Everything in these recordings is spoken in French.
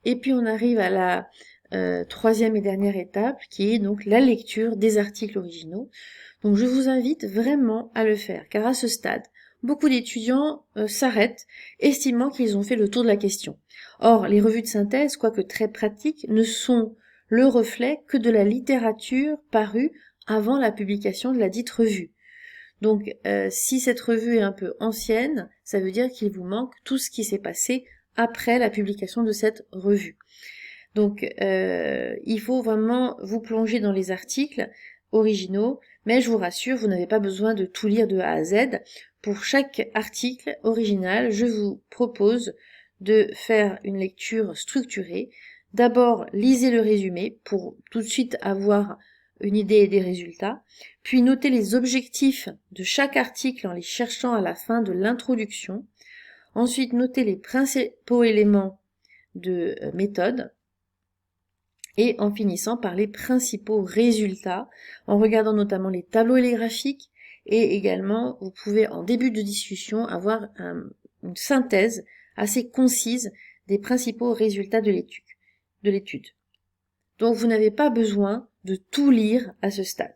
Et puis on arrive à la troisième et dernière étape, qui est donc la lecture des articles originaux. Donc je vous invite vraiment à le faire, car à ce stade, beaucoup d'étudiants s'arrêtent, estimant qu'ils ont fait le tour de la question. Or, les revues de synthèse, quoique très pratiques, ne sont le reflet que de la littérature parue avant la publication de la dite revue. Donc, si cette revue est un peu ancienne, ça veut dire qu'il vous manque tout ce qui s'est passé après la publication de cette revue. Donc, il faut vraiment vous plonger dans les articles originaux, mais je vous rassure, vous n'avez pas besoin de tout lire de A à Z. Pour chaque article original, je vous propose de faire une lecture structurée. D'abord, lisez le résumé pour tout de suite avoir une idée des résultats, puis notez les objectifs de chaque article en les cherchant à la fin de l'introduction. Ensuite, notez les principaux éléments de méthode, et en finissant par les principaux résultats, en regardant notamment les tableaux et les graphiques, et également, vous pouvez en début de discussion avoir une synthèse assez concise des principaux résultats de l'étude. Donc vous n'avez pas besoin de tout lire à ce stade.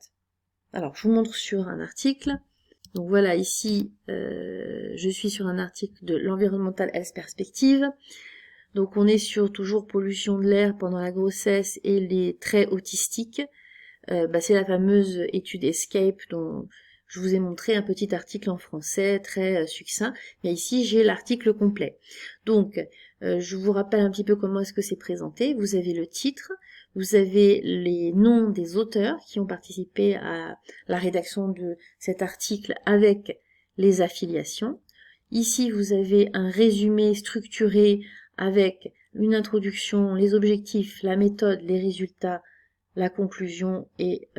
Alors je vous montre sur un article. Donc voilà, ici je suis sur un article de l'Environmental Health Perspective. Donc on est sur toujours pollution de l'air pendant la grossesse et les traits autistiques. C'est la fameuse étude ESCAPE dont je vous ai montré un petit article en français très succinct. Mais ici j'ai l'article complet. Donc je vous rappelle un petit peu comment est-ce que c'est présenté. Vous avez le titre, vous avez les noms des auteurs qui ont participé à la rédaction de cet article avec les affiliations. Ici vous avez un résumé structuré avec une introduction, les objectifs, la méthode, les résultats, la conclusion et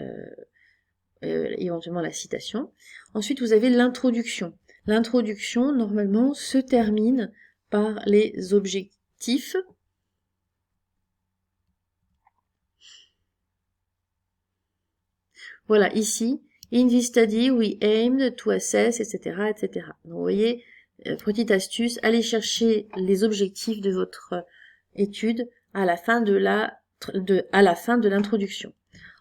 éventuellement la citation. Ensuite, vous avez l'introduction. L'introduction, normalement, se termine par les objectifs. Voilà, ici, in this study, we aimed to assess, etc., etc. Donc, vous voyez, petite astuce, allez chercher les objectifs de votre étude à la fin de l'introduction.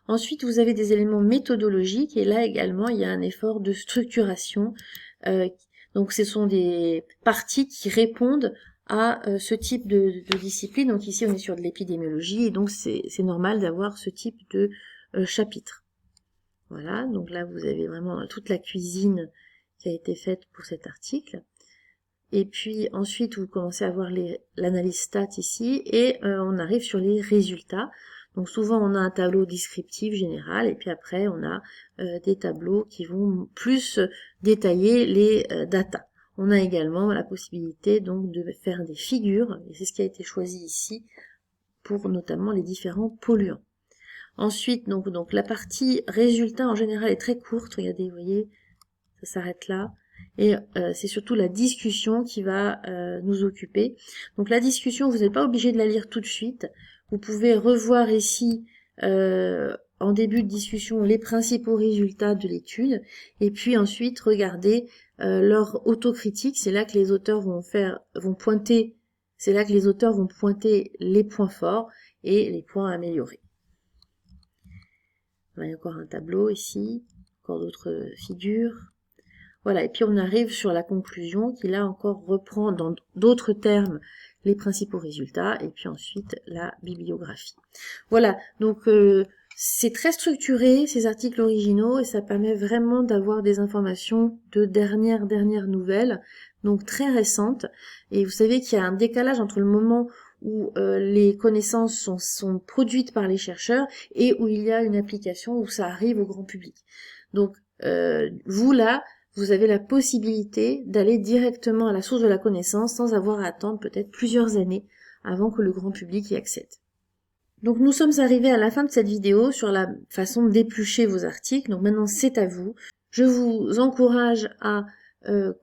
Ensuite, vous avez des éléments méthodologiques et là également, il y a un effort de structuration. Donc, ce sont des parties qui répondent à ce type de discipline. Donc ici, on est sur de l'épidémiologie et donc c'est normal d'avoir ce type de chapitre. Voilà, donc là, vous avez vraiment toute la cuisine qui a été faite pour cet article. Et puis ensuite, vous commencez à voir l'analyse stat ici et on arrive sur les résultats. Donc souvent, on a un tableau descriptif général et puis après, on a des tableaux qui vont plus détailler les datas. On a également la possibilité donc de faire des figures et c'est ce qui a été choisi ici pour notamment les différents polluants. Ensuite, donc la partie résultats en général est très courte. Regardez, vous voyez, ça s'arrête là. Et c'est surtout la discussion qui va nous occuper. Donc la discussion, vous n'êtes pas obligé de la lire tout de suite. Vous pouvez revoir ici, en début de discussion, les principaux résultats de l'étude. Et puis ensuite, regarder leur autocritique. C'est là que les auteurs vont pointer les points forts et les points à améliorer. Il y a encore un tableau ici, encore d'autres figures. Voilà, et puis on arrive sur la conclusion qui là encore reprend dans d'autres termes les principaux résultats et puis ensuite la bibliographie. Voilà, donc c'est très structuré ces articles originaux et ça permet vraiment d'avoir des informations de dernières nouvelles, donc très récentes. Et vous savez qu'il y a un décalage entre le moment où les connaissances sont produites par les chercheurs et où il y a une application où ça arrive au grand public. Donc vous là, vous avez la possibilité d'aller directement à la source de la connaissance sans avoir à attendre peut-être plusieurs années avant que le grand public y accède. Donc nous sommes arrivés à la fin de cette vidéo sur la façon d'éplucher vos articles. Donc maintenant c'est à vous. Je vous encourage à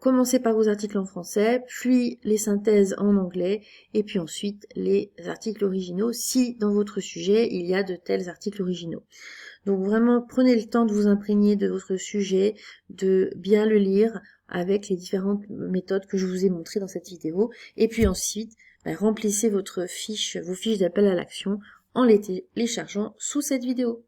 commencer par vos articles en français, puis les synthèses en anglais, et puis ensuite les articles originaux si dans votre sujet il y a de tels articles originaux. Donc vraiment, prenez le temps de vous imprégner de votre sujet, de bien le lire avec les différentes méthodes que je vous ai montrées dans cette vidéo. Et puis ensuite, remplissez vos fiches d'appel à l'action en les téléchargeant sous cette vidéo.